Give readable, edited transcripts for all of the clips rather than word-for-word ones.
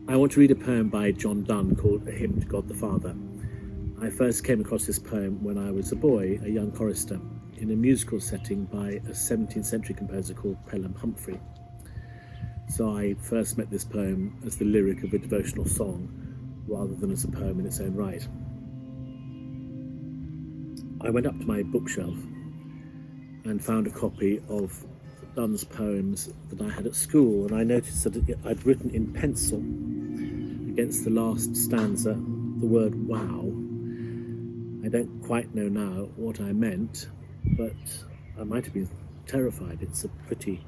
I want to read a poem by Donne called A Hymn to God the Father. I first came across this poem when I was a boy, a young chorister, in a musical setting by a 17th century composer called Pelham Humphrey. So I first met this poem as the lyric of a devotional song rather than as a poem in its own right. I went up to my bookshelf and found a copy of Donne's poems that I had at school, and I noticed that I'd written in pencil against the last stanza the word wow. I don't quite know now what I meant, but I might have been terrified. It's a pretty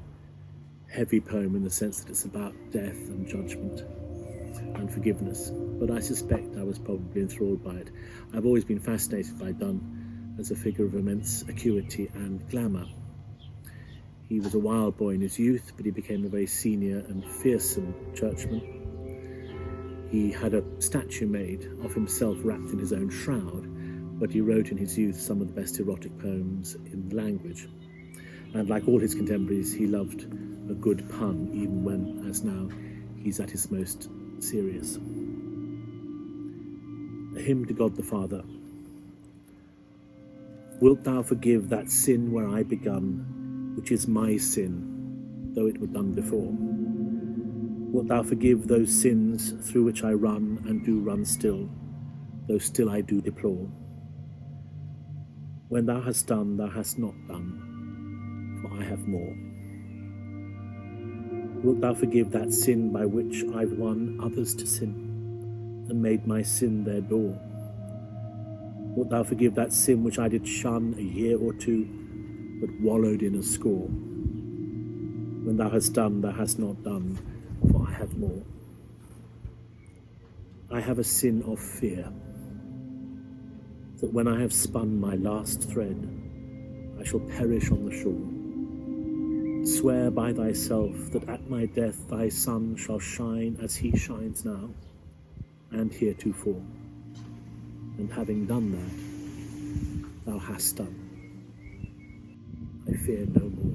heavy poem in the sense that it's about death and judgment and forgiveness, but I suspect I was probably enthralled by it. I've always been fascinated by Donne as a figure of immense acuity and glamour. He was a wild boy in his youth, but he became a very senior and fearsome churchman. He had a statue made of himself wrapped in his own shroud, but he wrote in his youth some of the best erotic poems in the language. And like all his contemporaries, he loved a good pun, even when, as now, he's at his most serious. A Hymn to God the Father. Wilt thou forgive that sin where I begun, which is my sin, though it were done before? Wilt thou forgive those sins through which I run and do run still, though still I do deplore? When thou hast done, thou hast not done, for I have more. Wilt thou forgive that sin by which I've won others to sin, and made my sin their door? Wilt thou forgive that sin which I did shun a year or two, but wallowed in a score? When thou hast done, thou hast not done, for I have more. I have a sin of fear, that when I have spun my last thread, I shall perish on the shore. Swear by thyself that at my death thy sun shall shine as he shines now, and heretofore. And having done that, thou hast done. I fear no more.